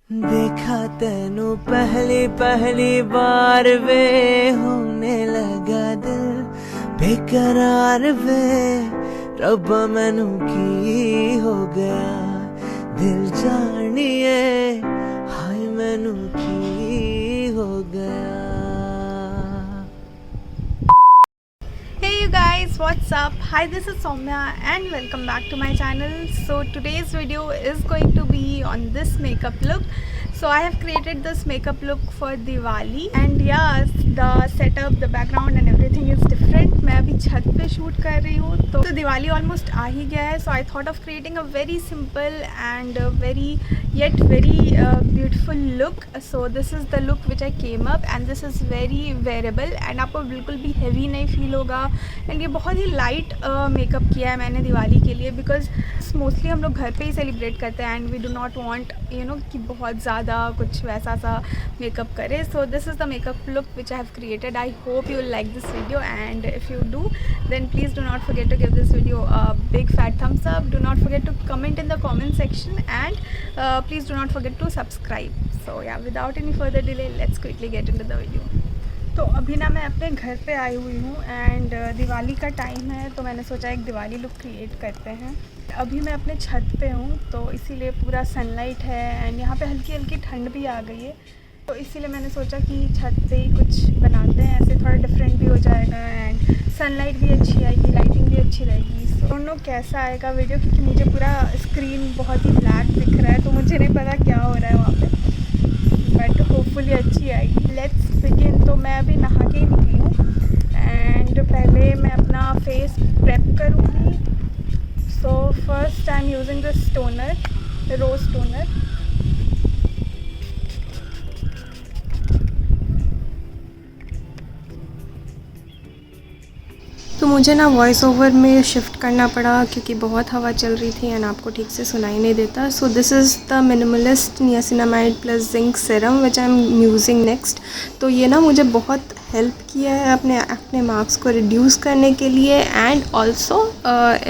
देखा तेनू पहली बार वे होने लगा दिल बेकरार वे रब्बा मैनू की हो गया दिल जानिए हाय मैनू की हो गया। Hey you guys, what's up? Hi, this is Soumya and welcome back to my channel. So today's video is going to be on this makeup look. So I have created this makeup look for Diwali and yes, the setup, the background and everything is different. मैं अभी छत पे shoot कर रही हूँ तो Diwali almost आ ही गया है. So I thought of creating a very simple and very beautiful look. So this is the look which I came up and this is very wearable and आपको बिल्कुल भी heavy नहीं फील होगा. एंड ये बहुत ही light makeup किया है मैंने दिवाली के लिए बिकॉज मोस्टली हम लोग घर पे ही सेलिब्रेट करते हैं and we do not want कि बहुत ज़्यादा कुछ वैसा सा मेकअप करे. So this is the makeup look which I have created. I hope you like this video and if you do then please do not forget to give this video a big fat thumbs up. Do not forget to comment in the comment section and please do not forget to subscribe. So yeah without any further delay let's quickly get into the video. तो अभी ना मैं अपने घर पे आई हुई हूँ and Diwali का टाइम है तो मैंने सोचा एक दिवाली लुक क्रिएट करते हैं. अभी मैं अपने छत पे हूँ तो इसीलिए पूरा सनलाइट है एंड यहाँ पे हल्की हल्की ठंड भी आ गई है तो इसीलिए मैंने सोचा कि छत पे ही कुछ बनाते हैं. ऐसे थोड़ा डिफरेंट भी हो जाएगा एंड सनलाइट भी अच्छी आएगी, लाइटिंग भी अच्छी रहेगी. सो डोंट नो कैसा आएगा वीडियो क्योंकि मुझे पूरा स्क्रीन बहुत ही ब्लैक दिख रहा है तो मुझे नहीं पता क्या हो रहा है वहाँ पे, बट होपफुली अच्छी आएगी. Let's begin. तो मैं अभी नहा के ही निकली हूँ एंड पहले मैं अपना फेस प्रेप करूँगी. So first I am using this toner, rose toner. तो मुझे ना वॉइस ओवर में शिफ्ट करना पड़ा क्योंकि बहुत हवा चल रही थी एंड आपको ठीक से सुनाई नहीं देता. सो this is the minimalist niacinamide plus zinc serum which I am using next. तो ये ना मुझे बहुत हेल्प किया है अपने एक्ने मार्क्स को रिड्यूस करने के लिए and also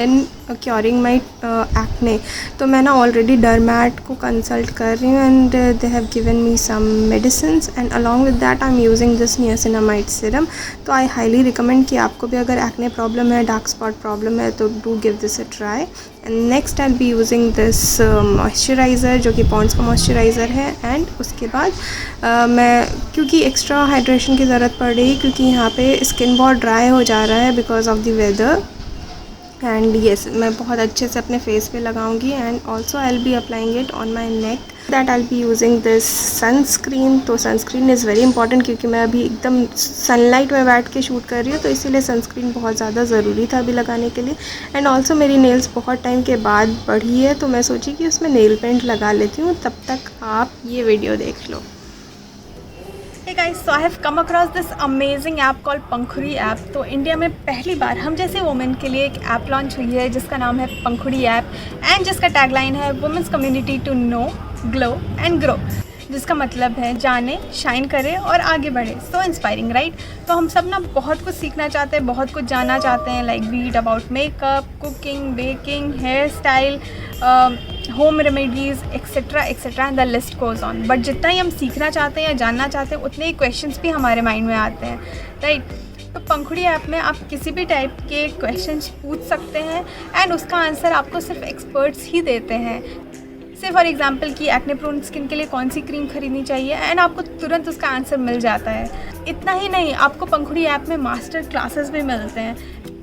in curing my acne. तो मैं ना ऑलरेडी डरमैट को कंसल्ट कर रही हूँ and they have given me some medicines and along with that I am using this niacinamide serum. तो आई हाईली रिकमेंड कि आपको भी अगर एक्ने प्रॉब्लम है, डार्क स्पॉट प्रॉब्लम है तो do give this a try. And next I be using this moisturiser जो कि पॉन्ड्स का मॉइस्चराइज़र है. एंड उसके बाद मैं क्योंकि एक्स्ट्रा हाइड्रेशन की ज़रूरत पड़ रही है क्योंकि यहाँ पे स्किन बहुत ड्राई हो जा रहा है because of the weather. And yes मैं बहुत अच्छे से अपने फेस पे लगाऊंगी and also I will be applying it on my neck. That I will be using this sunscreen. तो सनस्क्रीन इज़ वेरी इंपॉर्टेंट क्योंकि मैं अभी एकदम सनलाइट में बैठ के शूट कर रही हूँ तो इसीलिए सनस्क्रीन बहुत ज़्यादा ज़रूरी था अभी लगाने के लिए. एंड ऑल्सो मेरी नेल्स बहुत टाइम के बाद बढ़ी है तो मैं सोची कि उसमें नेल पेंट लगा लेती हूँ. तब तक आप ये वीडियो देख लो. Hey guys, so I have come across this amazing app called Pankhuri app. तो इंडिया में पहली बार हम जैसे वुमेन के लिए एक ऐप लॉन्च हुई है जिसका नाम है पंखुड़ी ऐप एंड जिसका टैगलाइन है women's community to know, glow and grow, जिसका मतलब है जाने, शाइन करे और आगे बढ़े. So inspiring right. तो हम सब ना बहुत कुछ सीखना चाहते हैं, बहुत कुछ जानना चाहते हैं like be it about makeup, cooking, baking, hair style, home remedies etcetera etcetera and the list goes on. But जितना ही हम सीखना चाहते हैं या जानना चाहते हैं उतने ही क्वेश्चंस भी हमारे माइंड में आते हैं राइट. तो पंखुड़ी ऐप में आप किसी भी टाइप के क्वेश्चंस पूछ सकते हैं एंड उसका आंसर आपको सिर्फ एक्सपर्ट्स ही देते हैं. से फॉर एग्जांपल कि एक्ने प्रोन स्किन के लिए कौन सी क्रीम खरीदनी चाहिए एंड आपको तुरंत उसका आंसर मिल जाता है. इतना ही नहीं, आपको पंखुड़ी ऐप में मास्टर क्लासेस भी मिलते हैं.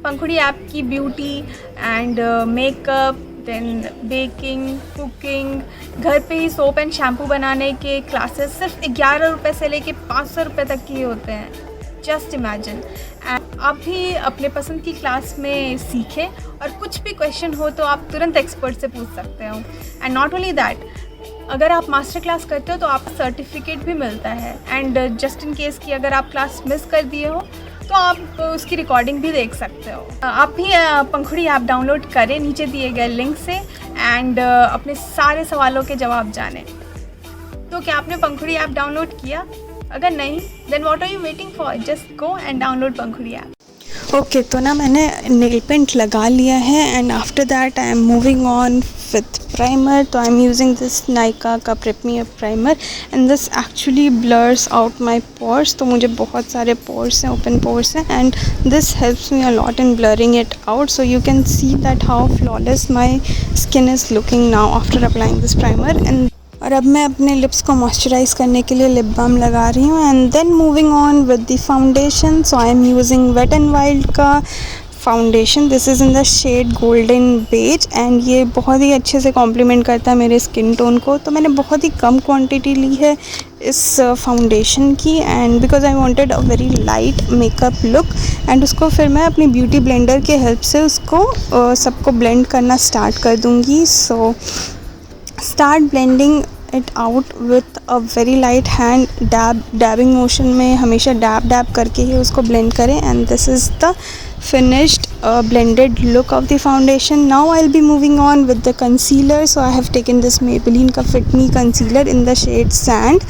पंखुड़ी ऐप की beauty and makeup, then baking, cooking, घर पे ही सोप एंड शैम्पू बनाने के क्लासेस सिर्फ 11 रुपये से लेके 500 रुपये तक के होते हैं. Just imagine. आप भी अपने पसंद की क्लास में सीखें और कुछ भी क्वेश्चन हो तो आप तुरंत एक्सपर्ट से पूछ सकते हो. एंड नॉट ओनली दैट, अगर आप मास्टर क्लास करते हो तो आपको सर्टिफिकेट भी मिलता है एंड जस्ट इन केस कि अगर आप क्लास मिस कर दिए हो तो आप उसकी रिकॉर्डिंग भी देख सकते हो. आप भी पंखुड़ी ऐप डाउनलोड करें नीचे दिए गए लिंक से एंड अपने सारे सवालों के जवाब जानें. तो क्या आपने पंखुड़ी ऐप डाउनलोड किया? अगर नहीं then what are you waiting for? Just go and download Pankhuri app. Okay, तो ना मैंने नेल पेंट लगा लिया है and after that I am moving on with primer. तो I'm using this Nykaa का Prep Me Up primer and this actually blurs out my pores. तो मुझे बहुत सारे pores हैं, open pores हैं, and this helps me a lot in blurring it out. So you can see that how flawless my skin is looking now after applying this primer. And और अब मैं अपने लिप्स को moisturise करने के लिए lip balm लगा रही हूँ. And then moving on with the foundation. So I am using wet and wild का foundation. This is in the shade golden beige and ये बहुत ही अच्छे से कॉम्प्लीमेंट करता है मेरे स्किन टोन को. तो मैंने बहुत ही कम क्वांटिटी ली है इस फाउंडेशन की, and because I wanted a very light makeup look. And उसको फिर मैं अपनी ब्यूटी ब्लेंडर के हेल्प से उसको सबको ब्लेंड करना स्टार्ट कर दूँगी. सो start blending it out with a very light hand. dabbing motion में हमेशा dab करके ही उसको blend करें. And this is the finished blended look of the foundation. Now I'll be moving on with the concealer. So I have taken this Maybelline का Fit Me concealer in the shade Sand.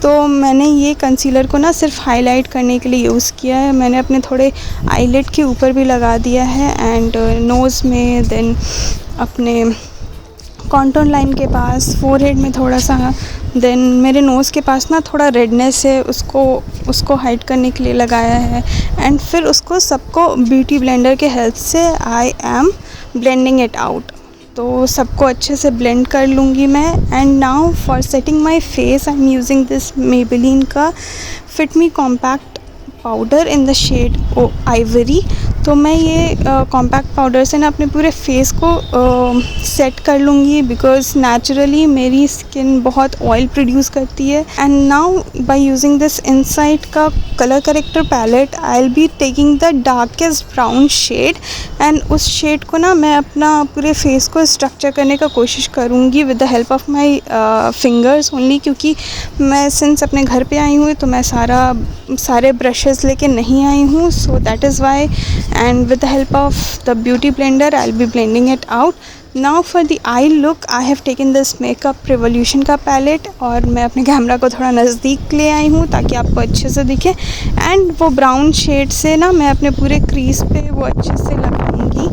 तो मैंने ये concealer को ना सिर्फ highlight करने के लिए यूज़ किया है. मैंने अपने थोड़े आईलिड के ऊपर भी लगा दिया है एंड नोज़ में, देन अपने कॉन्टूर लाइन के पास, फोरहेड में थोड़ा सा, देन मेरे नोज़ के पास ना थोड़ा रेडनेस है, उसको हाइड करने के लिए लगाया है. एंड फिर उसको सबको ब्यूटी ब्लेंडर के हेल्प से I am blending it out. तो सबको अच्छे से ब्लेंड कर लूँगी मैं. And now for setting my face I am using this Maybelline का Fit Me compact powder in the shade ivory. तो मैं ये कॉम्पैक्ट पाउडर से ना अपने पूरे फेस को सेट कर लूँगी बिकॉज नेचुरली मेरी स्किन बहुत ऑयल प्रोड्यूस करती है. And now by using this insight का colour corrector palette I will be taking the darkest brown shade and उस शेड को ना मैं अपना पूरे फेस को स्ट्रक्चर करने का कोशिश करूँगी with the help of my fingers only, क्योंकि मैं सिंस अपने घर पे आई हूँ तो मैं सारे ब्रशेस लेके नहीं आई हूँ. So that is why. And with the help of the beauty blender I'll be blending it out. Now for the eye look I have taken this Makeup Revolution का palette और मैं अपने कैमरा को थोड़ा नज़दीक ले आई हूँ ताकि आपको अच्छे से दिखे. एंड वो ब्राउन शेड से ना मैं अपने पूरे क्रीज पे वो अच्छे से लगाऊंगी.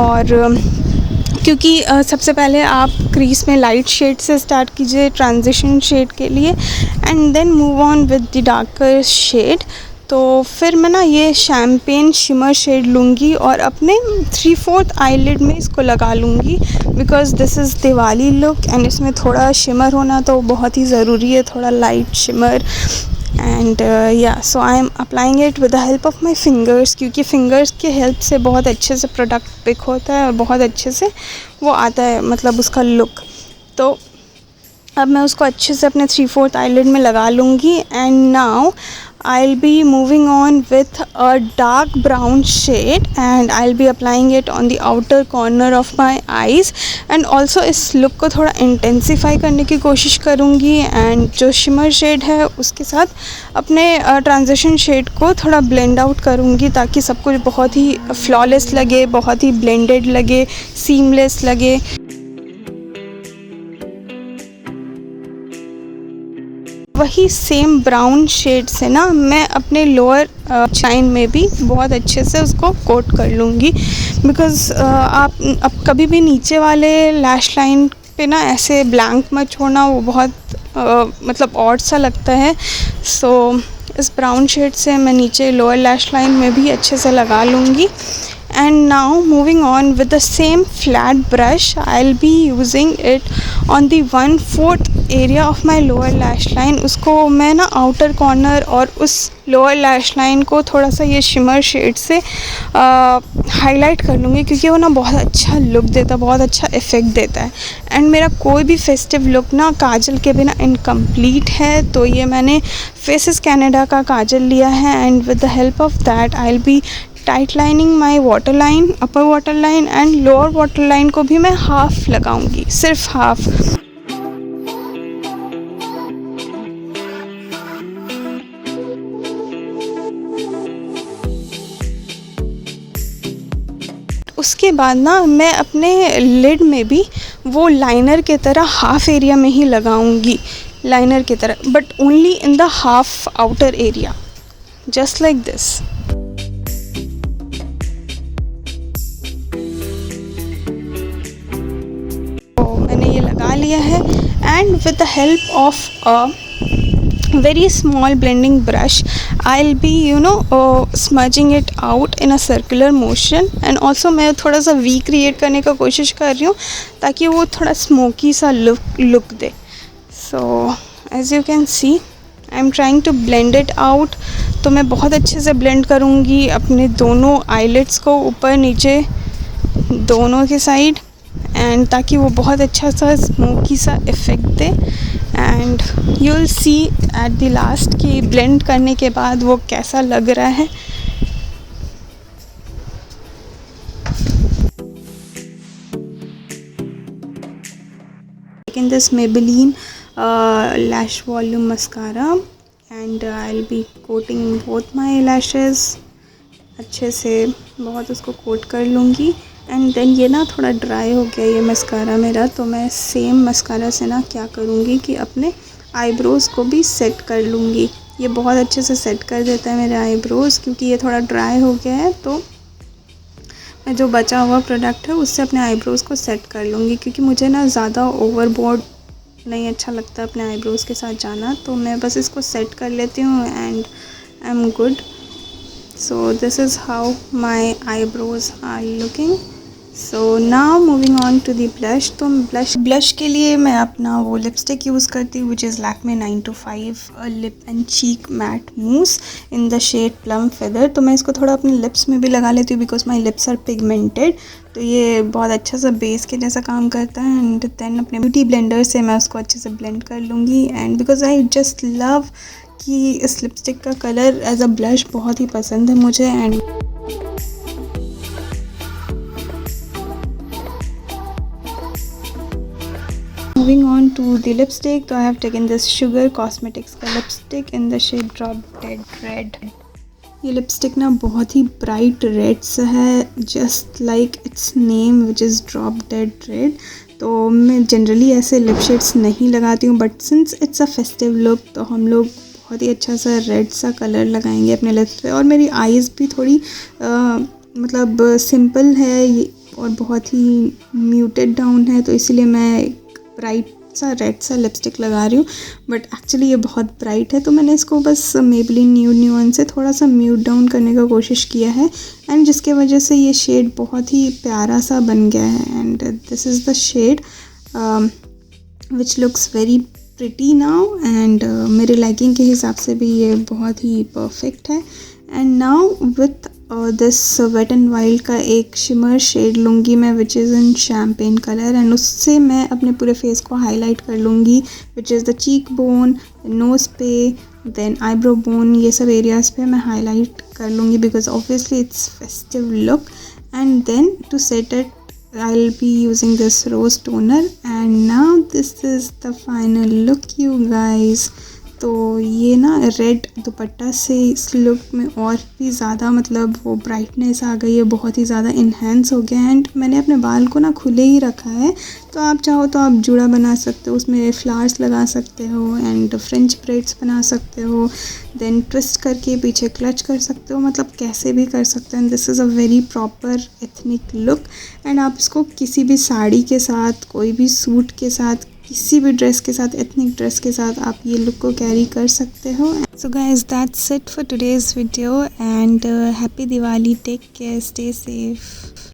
और क्योंकि सबसे पहले आप क्रीज में लाइट शेड से स्टार्ट कीजिए ट्रांजिशन शेड के लिए and then move on with the darker shade. तो फिर मैं ना ये शैम्पेन शिमर शेड लूँगी और अपने 3/4 आईलिड में इसको लगा लूँगी because this is Diwali look and इसमें थोड़ा शिमर होना तो बहुत ही ज़रूरी है, थोड़ा light shimmer. And so I am applying it with the help of my fingers, क्योंकि फिंगर्स के हेल्प से बहुत अच्छे से प्रोडक्ट पिक होता है और बहुत अच्छे से वो आता है, मतलब उसका लुक. तो अब मैं उसको अच्छे से अपने 3/4 आईलिड में लगा लूँगी. And now I'll be moving on with a dark brown shade and I'll be applying it on the outer corner of my eyes and also इस look को थोड़ा intensify करने की कोशिश करूँगी. एंड जो shimmer shade है उसके साथ अपने transition shade को थोड़ा blend out करूँगी ताकि सब कुछ बहुत ही flawless लगे, बहुत ही blended लगे, seamless लगे. वही सेम ब्राउन शेड से ना मैं अपने लोअर लाइन में भी बहुत अच्छे से उसको कोट कर लूँगी बिकॉज़ आप अब कभी भी नीचे वाले लैश लाइन पे ना ऐसे ब्लैंक मत छोड़ना, वो बहुत मतलब ऑड सा लगता है. सो इस ब्राउन शेड से मैं नीचे लोअर लैश लाइन में भी अच्छे से लगा लूँगी. And now moving on with the same flat brush I'll be using it on the 1/4 area of my lower lash line. उसको मैं ना outer corner और उस lower lash line को थोड़ा सा ये shimmer shade से highlight कर लूँगी क्योंकि वो ना बहुत अच्छा look देता है, बहुत अच्छा effect देता है. एंड मेरा कोई भी festive look ना काजल के बिना incomplete है. तो ये मैंने Faces Canada का काजल लिया है and with the help of that I'll be tight lining my water line, upper water line and lower water line को भी मैं हाफ लगाऊंगी, सिर्फ हाफ. उसके बाद ना मैं अपने लिड में भी वो लाइनर के तरह हाफ एरिया में ही लगाऊंगी, लाइनर की तरह, but only in the half outer area, just like this. लगा लिया है and with the help of a very small blending brush I'll be smudging it out in a circular motion and also मैं थोड़ा सा V create करने का कोशिश कर रही हूँ ताकि वो थोड़ा smoky सा look they. So as you can see I'm trying to blend it out. तो मैं बहुत अच्छे से blend करूँगी अपने दोनों eyelids को ऊपर नीचे दोनों के साइड एंड ताकि वो बहुत अच्छा सा स्मोकी सा effect they. And you will see at the last कि ब्लेंड करने के बाद वो कैसा लग रहा है. In this Maybelline lash volume mascara and I'll be coating both my lashes. अच्छे से बहुत उसको कोट कर लूँगी. एंड देन ये ना थोड़ा ड्राई हो गया ये मस्कारा मेरा, तो मैं सेम मस्कारा से ना क्या करूँगी कि अपने आईब्रोज़ को भी सेट कर लूँगी. ये बहुत अच्छे से सेट कर देता है मेरे आईब्रोज़, क्योंकि ये थोड़ा ड्राई हो गया है. तो मैं जो बचा हुआ प्रोडक्ट है उससे अपने आईब्रोज़ को सेट कर लूँगी, क्योंकि मुझे ना ज़्यादा ओवरबोर्ड नहीं अच्छा लगता अपने आईब्रोज़ के साथ जाना. तो मैं बस इसको सेट कर लेती हूँ and I am good. So this is how my eyebrows are looking. So now moving on to the blush. तो blush के लिए मैं अपना वो लिपस्टिक यूज़ करती हूँ which is Lakme 925 lip and cheek matte mousse in the shade plum feather. तो मैं इसको थोड़ा अपने लिप्स में भी लगा लेती हूँ because my lips are pigmented. तो ये बहुत अच्छा सा बेस के जैसा काम करता है. एंड देन अपने ब्यूटी ब्लेंडर से मैं उसको अच्छे से ब्लेंड कर लूँगी. And because I just love कि इस लिपस्टिक का कलर एज अ ब्लश बहुत ही पसंद है मुझे. And moving on to the lipstick, तो I have taken this sugar cosmetics का lipstick in the shade drop dead red. ये लिपस्टिक ना बहुत ही ब्राइट रेड सा है, just like its name which is drop dead red. तो मैं जनरली ऐसे लिप शेड्स नहीं लगाती हूँ, but since it's a festive look तो हम लोग बहुत ही अच्छा सा रेड सा कलर लगाएंगे अपने लिप्स पे. और मेरी आईज़ भी थोड़ी मतलब सिंपल है और बहुत ही म्यूटेड डाउन है, तो इसीलिए मैं ब्राइट सा रेड सा लिपस्टिक लगा रही हूँ. बट एक्चुअली ये बहुत ब्राइट है, तो मैंने इसको बस Maybelline न्यूड से थोड़ा सा म्यूट डाउन करने का कोशिश किया है. एंड जिसके वजह से ये शेड बहुत ही प्यारा सा बन गया है. And this is the shade which looks very pretty now. And मेरे लाइकिंग के हिसाब से भी ये बहुत ही परफेक्ट है. And now with this Wet and wild का एक शिमर शेड लूँगी मैं which is in champagne colour. And उससे मैं अपने पूरे फेस को हाईलाइट कर लूँगी which is the cheek bone, nose पे, देन आईब्रो बोन. ये सब एरियाज़ पे मैं हाईलाइट कर लूँगी because obviously it's festive look. And then to set it I'll be using this rose toner. And now this is the final look you guys. तो ये ना रेड दुपट्टा से इस लुक में और भी ज़्यादा मतलब वो ब्राइटनेस आ गई है, बहुत ही ज़्यादा इन्हेंस हो गया. एंड मैंने अपने बाल को ना खुले ही रखा है, तो आप चाहो तो आप जूड़ा बना सकते हो, उसमें फ्लावर्स लगा सकते हो एंड फ्रेंच ब्रेड्स बना सकते हो, देन ट्विस्ट करके पीछे क्लच कर सकते हो, मतलब कैसे भी कर सकते हो. And this is a very proper ethnic look. And आप इसको किसी भी साड़ी के साथ, कोई भी सूट के साथ, किसी भी ड्रेस के साथ, एथनिक ड्रेस के साथ आप ये लुक को कैरी कर सकते हो. So guys that's it for today's video and happy Diwali. Take care, stay safe.